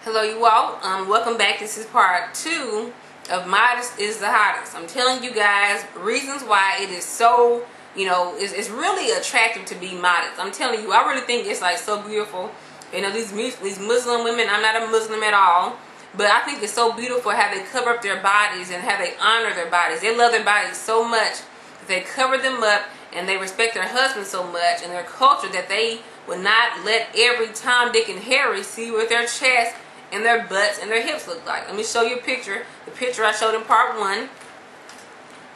Hello you all, welcome back. This is part 2 of Modest is the Hottest. I'm telling you guys reasons why it is so, it's really attractive to be modest. I'm telling you, I really think it's like so beautiful. These Muslim women, I'm not a Muslim at all, but I think it's so beautiful how they cover up their bodies and how they honor their bodies. They love their bodies so much that they cover them up, and they respect their husbands so much and their culture that they would not let every Tom, Dick, and Harry see what their chest and their butts and their hips look like. Let me show you a picture. The picture I showed in part 1.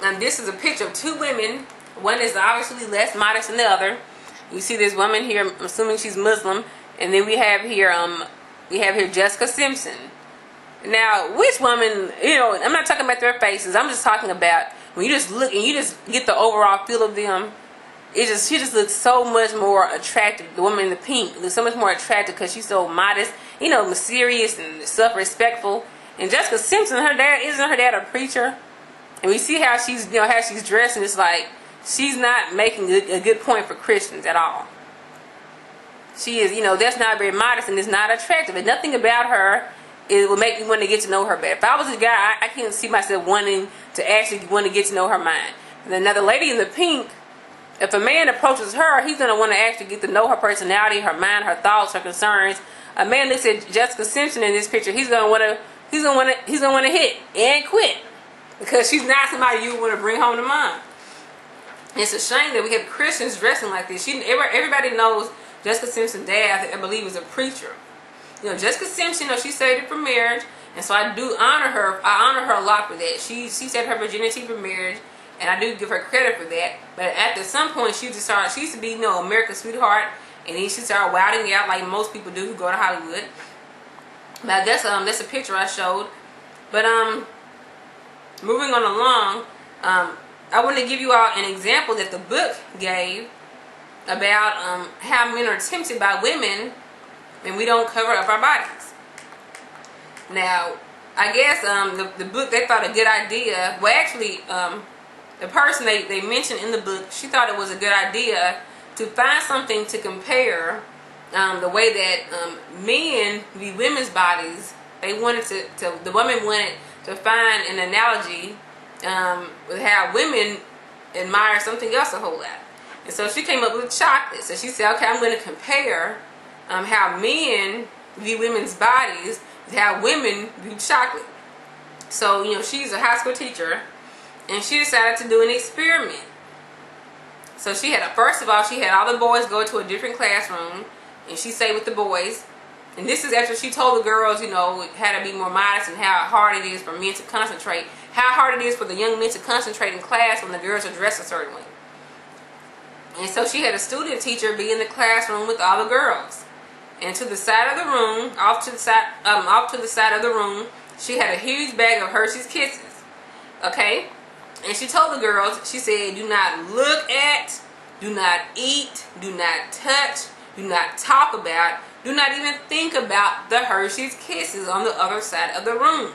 And this is a picture of 2 women. One is obviously less modest than the other. You see this woman here, I'm assuming she's Muslim. And then we have here Jessica Simpson. Now, which woman, I'm not talking about their faces. I'm just talking about when you just look and you just get the overall feel of them. She just looks so much more attractive. The woman in the pink looks so much more attractive because she's so modest, mysterious and self-respectful. And Jessica Simpson, isn't her dad a preacher? And we see how she's dressed, and it's like she's not making a good point for Christians at all. She is, that's not very modest and it's not attractive. And nothing about her will make me want to get to know her better. If I was a guy, I can't see myself wanting to actually want to get to know her mind. And then another lady in the pink. If a man approaches her, he's going to want to actually get to know her personality, her mind, her thoughts, her concerns. A man looks at Jessica Simpson in this picture, he's going to want to hit and quit because she's not somebody you want to bring home to mom. It's a shame that we have Christians dressing like this. Everybody knows Jessica Simpson's dad, I believe, is a preacher. Jessica Simpson, she saved it for marriage, and so I do honor her. I honor her a lot for that. She saved her virginity for marriage. And I do give her credit for that. But after some point, she used to be, America's sweetheart. And then she started wilding out like most people do who go to Hollywood. But that's a picture I showed. But moving on along, I want to give you all an example that the book gave about how men are tempted by women and we don't cover up our bodies. Now, I guess the book, they thought a good idea. Well, actually, the person they mentioned in the book, she thought it was a good idea to find something to compare the way that men view women's bodies. They wanted the woman wanted to find an analogy with how women admire something else a whole lot. And so she came up with chocolate. So she said, okay, I'm going to compare how men view women's bodies with how women view chocolate. So, she's a high school teacher. And she decided to do an experiment. So first of all, she had all the boys go to a different classroom, and she stayed with the boys. And this is after she told the girls, how to be more modest and how hard it is for men to concentrate. How hard it is for the young men to concentrate in class when the girls are dressed a certain way. And so she had a student teacher be in the classroom with all the girls. And to the side of the room, off to the side of the room, she had a huge bag of Hershey's Kisses. Okay? And she told the girls, she said, do not look at, do not eat, do not touch, do not talk about, do not even think about the Hershey's Kisses on the other side of the room.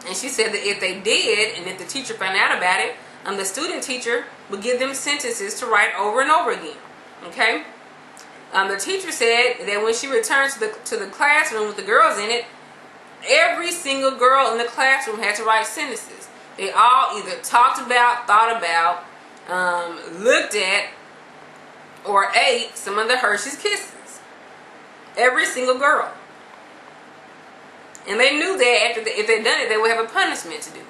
And she said that if they did, and if the teacher found out about it, the student teacher would give them sentences to write over and over again. Okay? The teacher said that when she returned to the classroom with the girls in it, every single girl in the classroom had to write sentences. They all either talked about, thought about, looked at, or ate some of the Hershey's Kisses. Every single girl. And they knew that if they'd done it, they would have a punishment to do.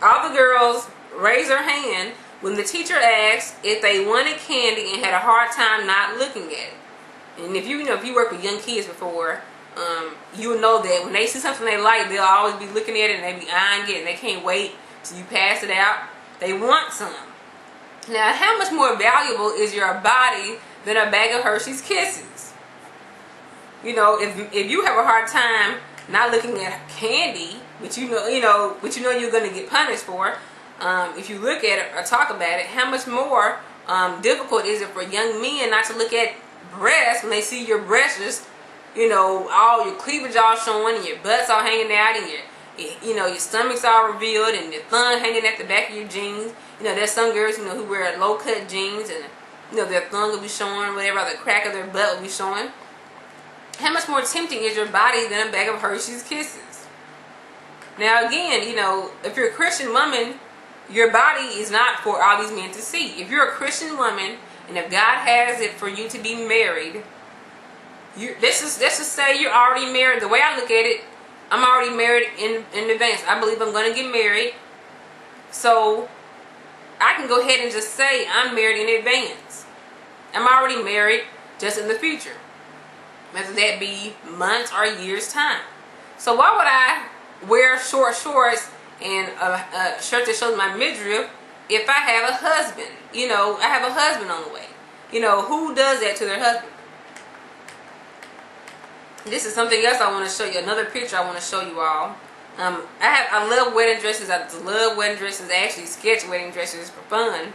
All the girls raised their hand when the teacher asked if they wanted candy and had a hard time not looking at it. And if you work with young kids before, you will know that when they see something they like, they'll always be looking at it and they be eyeing it and they can't wait till you pass it out. They want some. Now, how much more valuable is your body than a bag of Hershey's Kisses? If you have a hard time not looking at candy, which you know you're going to get punished for, if you look at it or talk about it, how much more difficult is it for young men not to look at breasts when they see your breasts just, all your cleavage all showing and your butts all hanging out and your stomach's all revealed and your thumb hanging at the back of your jeans. There's some girls, who wear low cut jeans and, their thumb will be showing, whatever, the crack of their butt will be showing. How much more tempting is your body than a bag of Hershey's Kisses? Now again, you know, if you're a Christian woman, your body is not for all these men to see. If you're a Christian woman, and if God has it for you to be married, let's just say you're already married. The way I look at it, I'm already married in advance. I believe I'm going to get married. So I can go ahead and just say I'm married in advance. I'm already married, just in the future. Whether that be months or years' time. So why would I wear short shorts and a shirt that shows my midriff if I have a husband? You know, I have a husband on the way. You know, who does that to their husband? This is something else I want to show you. Another picture I want to show you all. I love wedding dresses. I love wedding dresses. I actually sketch wedding dresses for fun.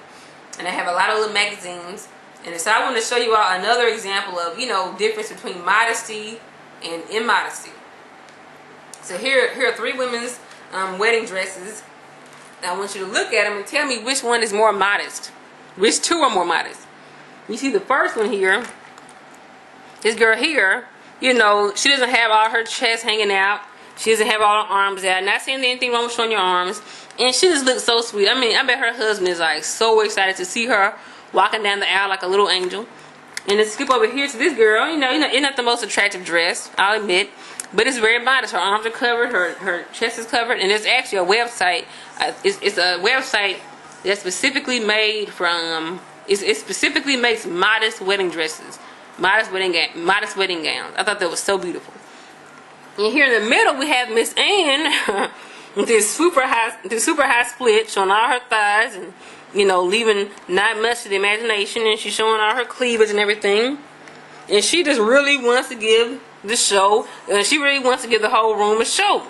And I have a lot of little magazines. And so I want to show you all another example of, you know, difference between modesty and immodesty. So here are 3 women's wedding dresses. I want you to look at them and tell me which one is more modest. Which 2 are more modest. You see the first one here. This girl here, you know, she doesn't have all her chest hanging out. She doesn't have all her arms out. Not saying anything wrong with showing your arms. And she just looks so sweet. I mean, I bet her husband is like so excited to see her walking down the aisle like a little angel. And let's skip over here to this girl. You know, it's not the most attractive dress, I'll admit. But it's very modest. Her arms are covered. Her chest is covered. And there's actually a website. It's a website that's specifically made from... It specifically makes modest wedding dresses. Modest wedding gowns. I thought that was so beautiful. And here in the middle we have Miss Ann with this super high split showing all her thighs and, you know, leaving not much to the imagination, and she's showing all her cleavage and everything. And she just really wants to give the show, and she really wants to give the whole room a show.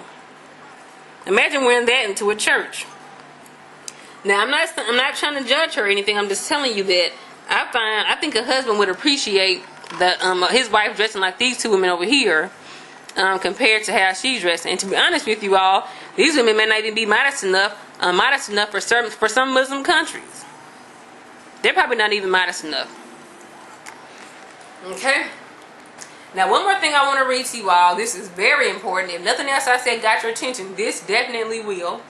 Imagine wearing that into a church. Now I'm not trying to judge her or anything. I'm just telling you that I think a husband would appreciate that his wife dressing like these 2 women over here. Compared to how she's dressing. And to be honest with you all, these women may not even be modest enough for some Muslim countries. They're probably not even modest enough. Okay. Now one more thing I want to read to you all. This is very important. If nothing else I said got your attention, this definitely will.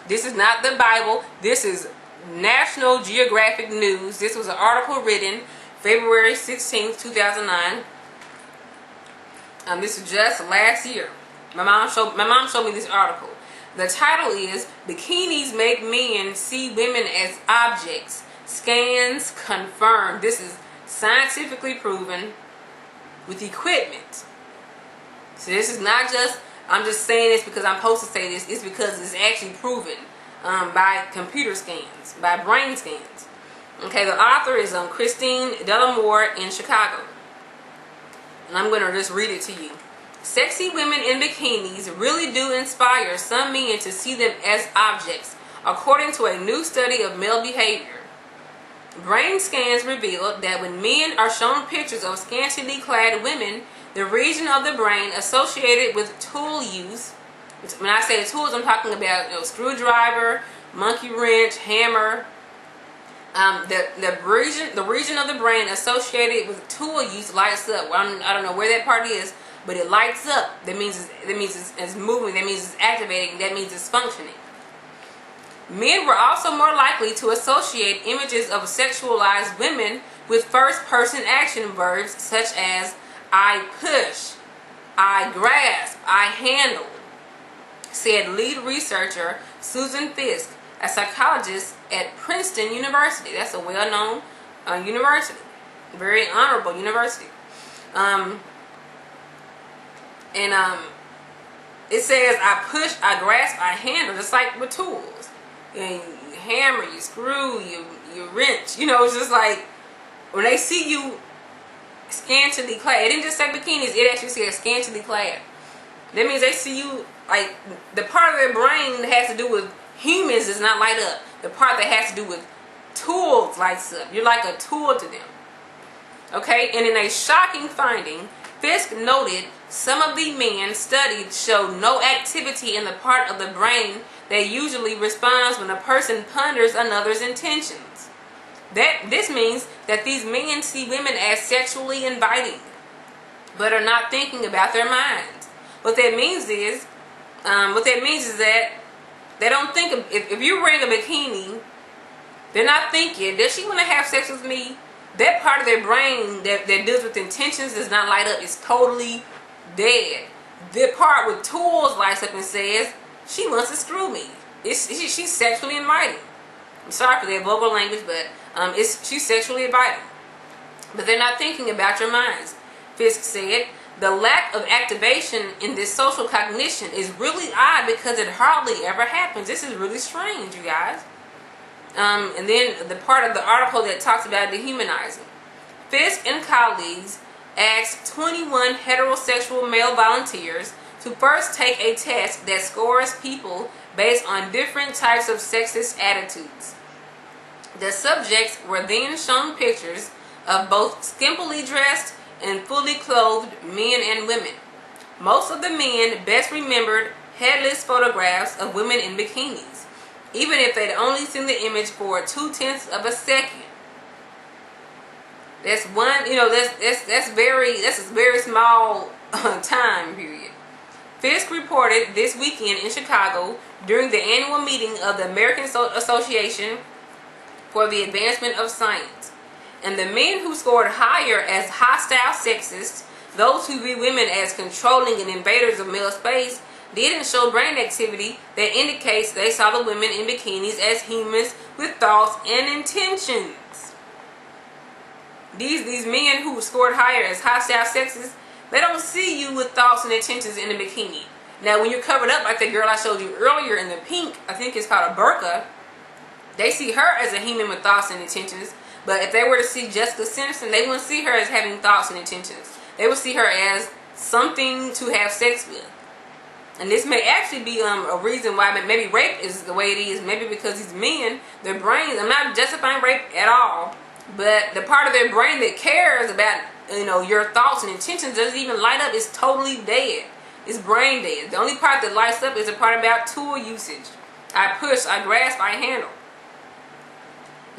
This is not the Bible. This is National Geographic News. This was an article written February 16th, 2009. This was just last year. My mom showed me this article. The title is "Bikinis Make Men See Women as Objects. Scans Confirm." This is scientifically proven with equipment. So this is not just, I'm just saying this because I'm supposed to say this. It's because it's actually proven by computer scans, by brain scans. Okay, the author is Christine Delamore in Chicago. And I'm going to just read it to you. Sexy women in bikinis really do inspire some men to see them as objects, according to a new study of male behavior. Brain scans revealed that when men are shown pictures of scantily clad women, the region of the brain associated with tool use, when I say tools, I'm talking about, you know, screwdriver, monkey wrench, hammer. The region of the brain associated with tool use lights up. Well, I don't know where that part is, but it lights up. That means it's moving. That means it's activating. That means it's functioning. Men were also more likely to associate images of sexualized women with first-person action verbs such as "I push," "I grasp," "I handle," said lead researcher Susan Fisk, a psychologist at Princeton University. That's a well-known university, very honorable university. It says, "I push, I grasp, I handle," just like with tools. You know, you hammer, you screw, you wrench. You know, it's just like when they see you scantily clad. It didn't just say bikinis. It actually said scantily clad. That means they see you, like, the part of their brain that has to do with humans does not light up. The part that has to do with tools lights up. You're like a tool to them. Okay? And in a shocking finding, Fisk noted some of the men studied showed no activity in the part of the brain that usually responds when a person ponders another's intentions. This means that these men see women as sexually inviting. but are not thinking about their minds. What that means is that they don't think of, if you're wearing a bikini, they're not thinking, does she want to have sex with me? That part of their brain that deals with intentions does not light up. It's totally dead. The part with tools lights up and says, she wants to screw me. She's sexually inviting. I'm sorry for that vulgar language, but she's sexually inviting. But they're not thinking about your minds. Fisk said, the lack of activation in this social cognition is really odd because it hardly ever happens. This is really strange, you guys. And then the part of the article that talks about dehumanizing. Fisk and colleagues asked 21 heterosexual male volunteers to first take a test that scores people based on different types of sexist attitudes. The subjects were then shown pictures of both skimpily dressed and fully clothed men and women. Most of the men best remembered headless photographs of women in bikinis, even if they'd only seen the image for 0.2 of a second. That's one, that's a very small time period. Fisk reported this weekend in Chicago during the annual meeting of the American Association for the Advancement of Science. And the men who scored higher as hostile sexists, those who view women as controlling and invaders of male space, didn't show brain activity that indicates they saw the women in bikinis as humans with thoughts and intentions. These men who scored higher as hostile sexists, they don't see you with thoughts and intentions in a bikini. Now, when you're covered up like the girl I showed you earlier in the pink, I think it's called a burqa, they see her as a human with thoughts and intentions. But if they were to see Jessica Simpson, they wouldn't see her as having thoughts and intentions. They would see her as something to have sex with. And this may actually be a reason why maybe rape is the way it is. Maybe because these men, their brains, I'm not justifying rape at all, but the part of their brain that cares about, your thoughts and intentions doesn't even light up. It's totally dead. It's brain dead. The only part that lights up is the part about tool usage. I push, I grasp, I handle.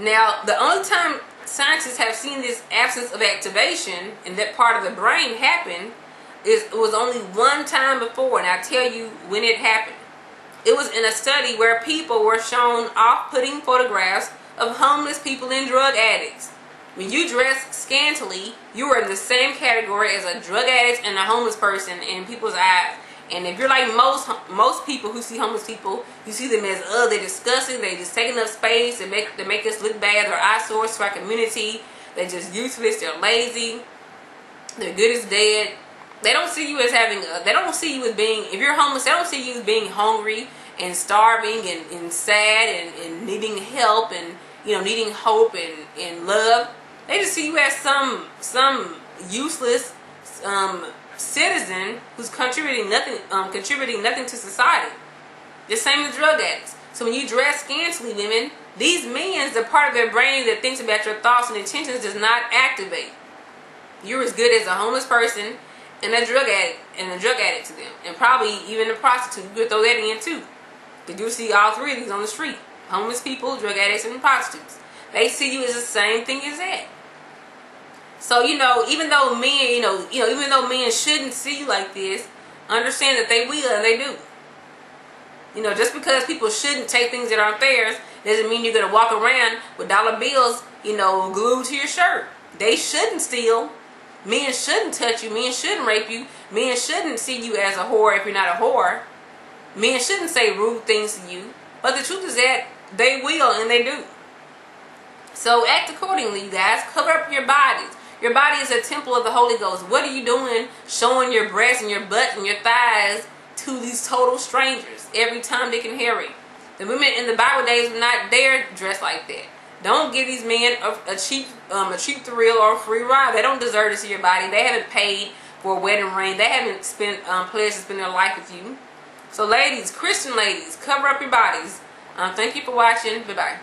Now, the only time scientists have seen this absence of activation and that part of the brain happen was only one time before, and I'll tell you when it happened. It was in a study where people were shown off-putting photographs of homeless people and drug addicts. When you dress scantily, you are in the same category as a drug addict and a homeless person in people's eyes. And if you're like most people who see homeless people, you see them as, they're disgusting, they just taking up space, they make us look bad, they're eyesores to our community, they're just useless, they're lazy, they're good as dead. They don't see you as they don't see you as being, if you're homeless, they don't see you as being hungry and starving and sad and needing help and, needing hope and love. They just see you as some useless citizen who's contributing nothing to society. The same as drug addicts. So when you dress scantily, women, these men, the part of their brain that thinks about your thoughts and intentions does not activate. You're as good as a homeless person and a drug addict to them, and probably even a prostitute. You could throw that in too. Because you see all three of these on the street: homeless people, drug addicts, and prostitutes. They see you as the same thing as that. So, even though men, even though men shouldn't see you like this, understand that they will and they do. Just because people shouldn't take things that aren't theirs doesn't mean you're going to walk around with dollar bills, glued to your shirt. They shouldn't steal. Men shouldn't touch you. Men shouldn't rape you. Men shouldn't see you as a whore if you're not a whore. Men shouldn't say rude things to you. But the truth is that they will and they do. So act accordingly, you guys. Cover up your bodies. Your body is a temple of the Holy Ghost. What are you doing showing your breasts and your butt and your thighs to these total strangers every time Dick and Harry? The women in the Bible days would not dare dress like that. Don't give these men a cheap thrill or a free ride. They don't deserve to see your body. They haven't paid for a wedding ring. They haven't pledged to spend their life with you. So ladies, Christian ladies, cover up your bodies. Thank you for watching. Bye-bye.